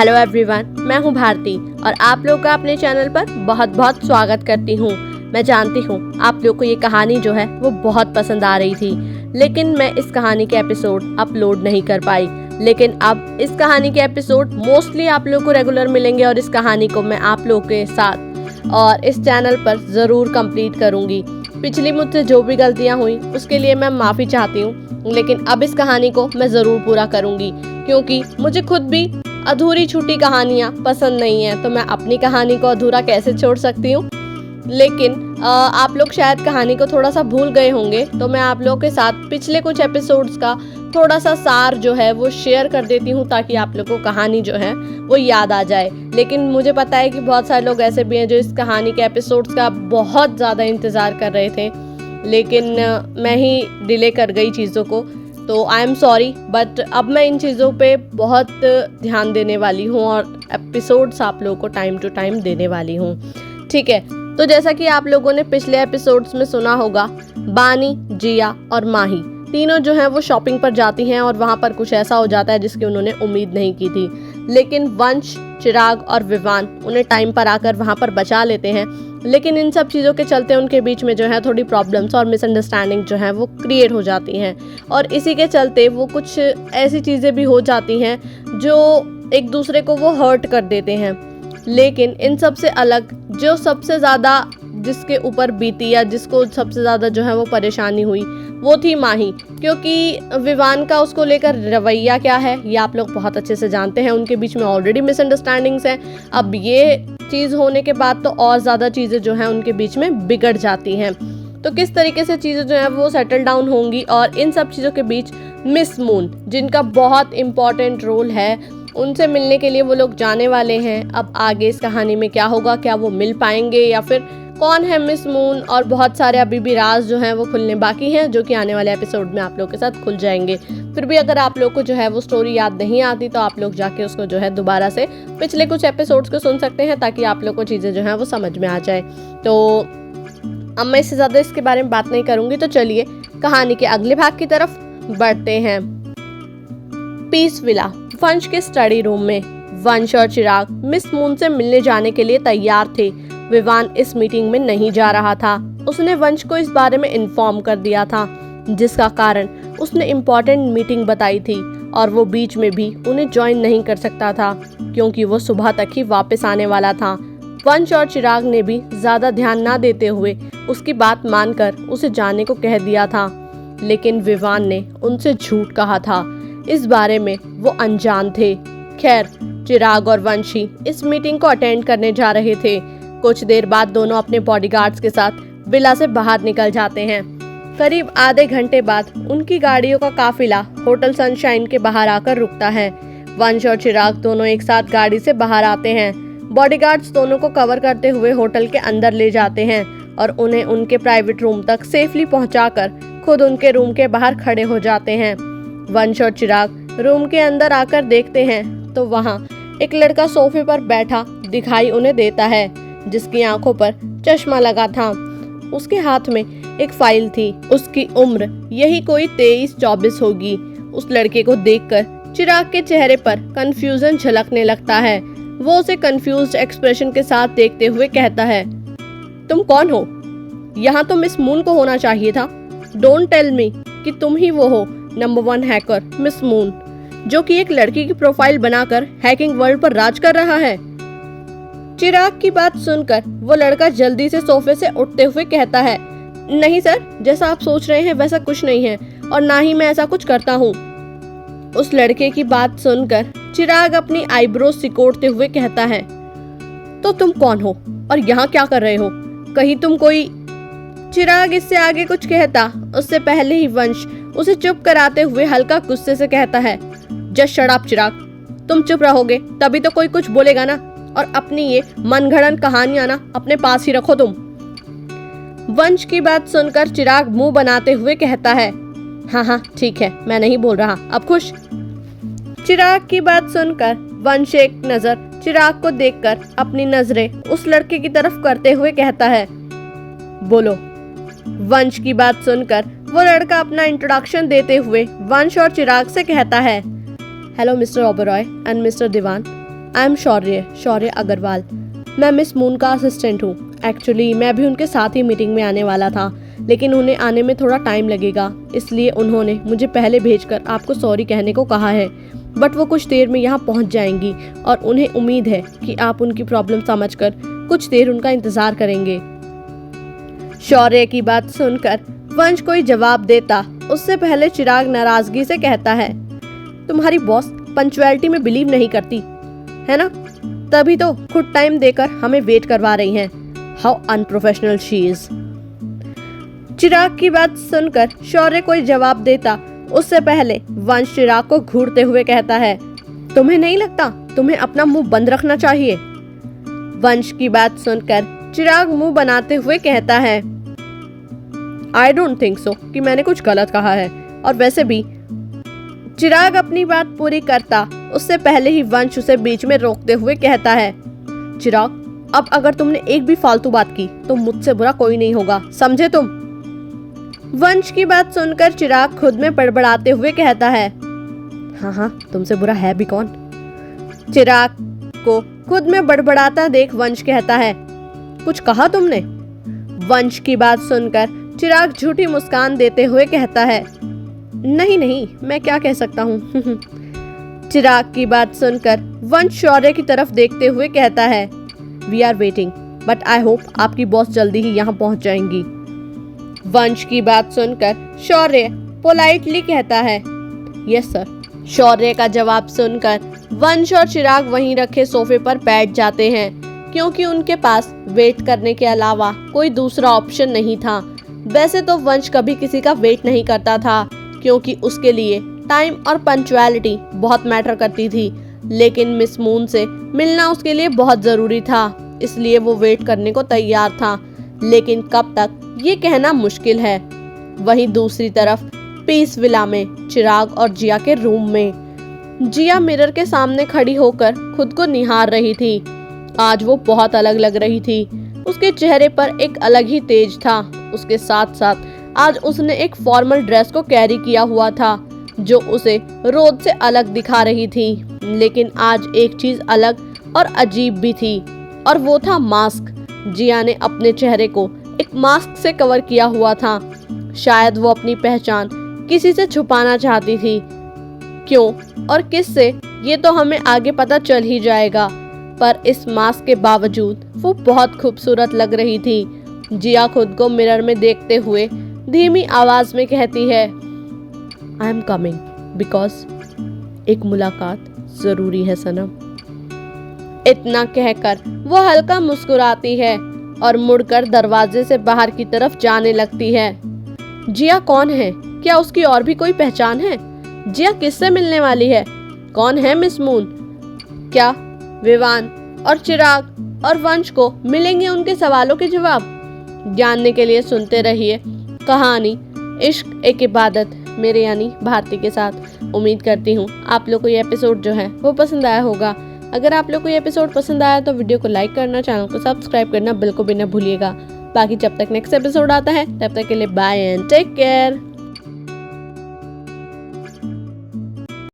Hello everyone, मैं हूं भारती और आप लोग का अपने चैनल पर बहुत बहुत स्वागत करती हूं। मैं जानती हूं आप लोग को ये कहानी जो है वो बहुत पसंद आ रही थी, लेकिन मैं इस कहानी के एपिसोड अपलोड नहीं कर पाई। लेकिन अब इस कहानी के एपिसोड मोस्टली आप लोग को रेगुलर मिलेंगे और इस कहानी को मैं आप लोग के साथ और इस चैनल पर ज़रूर कंप्लीट करूँगी। पिछली मुझसे जो भी गलतियाँ हुई उसके लिए मैं माफ़ी चाहती हूँ, लेकिन अब इस कहानी को मैं ज़रूर पूरा करूँगी क्योंकि मुझे खुद भी अधूरी छूटी कहानियाँ पसंद नहीं है, तो मैं अपनी कहानी को अधूरा कैसे छोड़ सकती हूँ। लेकिन आप लोग शायद कहानी को थोड़ा सा भूल गए होंगे, तो मैं आप लोगों के साथ पिछले कुछ एपिसोड्स का थोड़ा सा सार जो है वो शेयर कर देती हूँ ताकि आप लोग को कहानी जो है वो याद आ जाए। लेकिन मुझे पता है कि बहुत सारे लोग ऐसे भी हैं जो इस कहानी के एपिसोड्स का बहुत ज़्यादा इंतज़ार कर रहे थे, लेकिन मैं ही डिले कर गई चीज़ों को, तो आई एम सॉरी। बट अब मैं इन चीज़ों पे बहुत ध्यान देने वाली हूँ और एपिसोड्स आप लोगों को टाइम टू टाइम देने वाली हूँ, ठीक है। तो जैसा कि आप लोगों ने पिछले एपिसोड्स में सुना होगा, बानी, जिया और माही तीनों जो हैं वो शॉपिंग पर जाती हैं और वहाँ पर कुछ ऐसा हो जाता है जिसकी उन्होंने उम्मीद नहीं की थी। लेकिन वंश, चिराग और विवान उन्हें टाइम पर आकर वहाँ पर बचा लेते हैं, लेकिन इन सब चीज़ों के चलते उनके बीच में जो है थोड़ी प्रॉब्लम्स और मिसअंडरस्टैंडिंग जो है वो क्रिएट हो जाती हैं और इसी के चलते वो कुछ ऐसी चीज़ें भी हो जाती हैं जो एक दूसरे को वो हर्ट कर देते हैं। लेकिन इन सब से अलग जो सबसे ज़्यादा जिसके ऊपर बीती या जिसको सबसे ज़्यादा जो है वो परेशानी हुई वो थी माही, क्योंकि विवान का उसको लेकर रवैया क्या है ये आप लोग बहुत अच्छे से जानते हैं। उनके बीच में ऑलरेडी मिसअंडरस्टैंडिंग्स हैं, अब ये चीज़ होने के बाद तो और ज़्यादा चीज़ें जो हैं उनके बीच में बिगड़ जाती हैं। तो किस तरीके से चीज़ें जो हैं वो सेटल डाउन होंगी और इन सब चीज़ों के बीच मिस मून, जिनका बहुत इम्पॉर्टेंट रोल है, उनसे मिलने के लिए वो लोग जाने वाले हैं। अब आगे इस कहानी में क्या होगा, क्या वो मिल पाएंगे या फिर कौन है मिस मून, और बहुत सारे अभी भी राज जो हैं वो खुलने बाकी हैं जो कि आने वाले एपिसोड में आप लोग के साथ खुल जाएंगे। फिर भी अगर आप लोग को जो है वो स्टोरी याद नहीं आती तो आप लोग जाके उसको जो है दोबारा से पिछले कुछ एपिसोड्स को सुन सकते हैं ताकि आप लोग को चीज़ें जो हैं वो समझ में आ जाए। तो अब मैं इससे ज़्यादा इसके बारे में बात नहीं करूँगी, तो चलिए कहानी के अगले भाग की तरफ बढ़ते हैं। Peace villa. वंश के स्टडी रूम में वंश और चिराग मिस मून से मिलने जाने के लिए तैयार थे। विवान इस मीटिंग में नहीं जा रहा था। उसने वंश को इस बारे में इन्फॉर्म कर दिया था, जिसका कारण उसने इम्पोर्टेंट मीटिंग बताई थी और वो बीच में भी उन्हें ज्वाइन नहीं कर सकता था क्योंकि वो सुबह तक ही वापस आने वाला था। वंश और चिराग ने भी ज्यादा ध्यान ना देते हुए उसकी बात मानकर उसे जाने को कह दिया था, लेकिन विवान ने उनसे झूठ कहा था। इस बारे में वो अनजान थे। खैर, चिराग और वंशी इस मीटिंग को अटेंड करने जा रहे थे। कुछ देर बाद दोनों अपने बॉडीगार्ड्स के साथ विला से बाहर निकल जाते हैं। करीब आधे घंटे बाद उनकी गाड़ियों का काफिला होटल सनशाइन के बाहर आकर रुकता है। वंश और चिराग दोनों एक साथ गाड़ी से बाहर आते हैं। बॉडीगार्ड्स दोनों को कवर करते हुए होटल के अंदर ले जाते हैं और उन्हें उनके प्राइवेट रूम तक सेफली पहुंचाकर खुद उनके रूम के बाहर खड़े हो जाते हैं। वंश और चिराग रूम के अंदर आकर देखते हैं तो वहाँ एक लड़का सोफे पर बैठा दिखाई उन्हें देता है, जिसकी आंखों पर चश्मा लगा था। उसके हाथ में एक फाइल थी। उसकी उम्र यही कोई 23-24 होगी। उस लड़के को देखकर चिराग के चेहरे पर कंफ्यूजन झलकने लगता है। वो उसे कंफ्यूज्ड एक्सप्रेशन के साथ देखते हुए कहता है, तुम कौन हो? यहाँ तो मिस मून को होना चाहिए था। डोंट टेल मी कि तुम ही वो हो, नंबर 1 हैकर मिस मून, जो कि एक लड़की की प्रोफाइल बनाकर हैकिंग वर्ल्ड पर राज कर रहा है। चिराग की बात सुनकर वो लड़का जल्दी से सोफे से उठते हुए कहता है, नहीं सर, जैसा आप सोच रहे हैं वैसा कुछ नहीं है और ना ही मैं ऐसा कुछ करता हूँ। उस लड़के की बात सुनकर चिराग अपनी आईब्रो सिकोड़ते हुए कहता है, तो तुम कौन हो और यहाँ क्या कर रहे हो? कहीं तुम कोई... चिराग इससे आगे कुछ कहता उससे पहले ही वंश उसे चुप कराते हुए हल्का गुस्से से कहता है, जस्ट शट अप चिराग, तुम चुप रहोगे तभी तो कोई कुछ बोलेगा ना, और अपनी ये मनगढ़ंत कहानियां ना अपने पास ही रखो तुम। वंश की बात सुनकर चिराग मुंह बनाते हुए कहता है, हाँ ठीक है, मैं नहीं बोल रहा, अब खुश? चिराग की बात सुनकर वंश एक नजर चिराग को देखकर अपनी नजरें उस लड़के की तरफ करते हुए कहता है, बोलो। वंश की बात सुनकर वो लड़का अपना इंट्रोडक्शन देते हुए वंश और चिराग से कहता है, hello mister Oberoi and mister Diwan, I am Shaurya Agarwal. मैं मिस मून का असिस्टेंट हूँ। एक्चुअली मैं भी उनके साथ ही मीटिंग में आने वाला था, लेकिन उन्हें आने में थोड़ा टाइम लगेगा, इसलिए उन्होंने मुझे पहले भेजकर आपको सॉरी कहने को कहा है। बट वो कुछ देर में यहाँ पहुँच जाएंगी और उन्हें उम्मीद है कि आप उनकी प्रॉब्लम समझकर कुछ देर उनका इंतजार करेंगे। शौर्य की बात सुनकर वंश कोई जवाब देता उससे पहले चिराग नाराजगी से कहता है, तुम्हारी बॉस पंक्चुअलिटी में बिलीव नहीं करती है ना, तभी तो खुद टाइम देकर हमें वेट करवा रही हैं। How unprofessional she is. Chirag की बात सुनकर शौर्य कोई जवाब देता उससे पहले वंश चिराग को घूरते हुए कहता है, तुम्हें नहीं लगता तुम्हें अपना मुंह बंद रखना चाहिए। वंश की बात सुनकर चिराग मुंह बनाते हुए कहता है, आई डोंट थिंक सो कि मैंने कुछ गलत कहा है, और वैसे भी। चिराग अपनी बात पूरी करता उससे पहले ही वंश उसे बीच में रोकते हुए कहता है, चिराग अब अगर तुमने एक भी फालतू बात की तो मुझसे बुरा कोई नहीं होगा, समझे तुम। वंश की बात सुनकर चिराग खुद में बड़बड़ाते हुए कहता है, हाँ तुमसे बुरा है भी कौन। चिराग को खुद में बड़बड़ाता देख वंश कहता है, कुछ कहा तुमने। वंश की बात सुनकर चिराग झूठी मुस्कान देते हुए कहता है, नहीं मैं क्या कह सकता हूँ। चिराग की बात सुनकर वंश शौर्य की तरफ देखते हुए कहता है, we are waiting but I hope आपकी बॉस जल्दी ही यहाँ पहुँच जाएंगी। वंश की बात सुनकर शौर्य पोलाइटली कहता है, यस सर। शौर्य का जवाब सुनकर वंश और चिराग वहीं रखे सोफे पर बैठ जाते हैं, क्योंकि उनके पास वेट करने के अलावा कोई दूसरा ऑप्शन नहीं था। वैसे तो वंश कभी किसी का वेट नहीं करता था, क्योंकि उसके लिए टाइम और पंक्चुअलिटी बहुत मैटर करती थी, लेकिन मिस मून से मिलना उसके लिए बहुत ज़रूरी था, इसलिए वो वेट करने को तैयार था। लेकिन कब तक ये कहना मुश्किल है। वहीं दूसरी तरफ पीस विला में चिराग और जिया के रूम में जिया मिरर के सामने खड़ी होकर खुद को निहार रही थी। आज वो बहुत अलग लग रही थी। उसके चेहरे पर एक अलग ही तेज था। उसके साथ साथ आज उसने एक फॉर्मल ड्रेस को कैरी किया हुआ था, जो उसे रोज से अलग दिखा रही थी। लेकिन आज एक चीज अलग और अजीब भी थी, और वो था मास्क। जिया ने अपने चेहरे को एक मास्क से कवर किया हुआ था। शायद वो अपनी पहचान किसी से छुपाना चाहती थी। क्यों और किससे, ये तो हमें आगे पता चल ही जाएगा। पर इस मास्क के बावजूद वो बहुत खूबसूरत लग रही थी। जिया खुद को मिरर में देखते हुए धीमी आवाज में कहती है, आई एम कमिंग बिकॉज एक मुलाकात जरूरी है सनम। इतना कहकर वो हल्का मुस्कुराती है और मुड़कर दरवाजे से बाहर की तरफ जाने लगती है। जिया कौन है? क्या उसकी और भी कोई पहचान है? जिया किससे मिलने वाली है? कौन है मिस मून? क्या विवान और चिराग और वंश को मिलेंगे उनके सवालों के जवाब? जानने के लिए सुनते रहिए कहानी इश्क एक इबादत मेरे यानी भारती के साथ। उम्मीद करती हूँ आप लोग को ये एपिसोड जो है वो पसंद आया होगा। अगर आप लोग को ये एपिसोड पसंद आया तो वीडियो को लाइक करना, चैनल को सब्सक्राइब करना बिल्कुल भी ना भूलिएगा। बाकी जब तक नेक्स्ट एपिसोड आता है तब तक के लिए बाय एंड टेक केयर।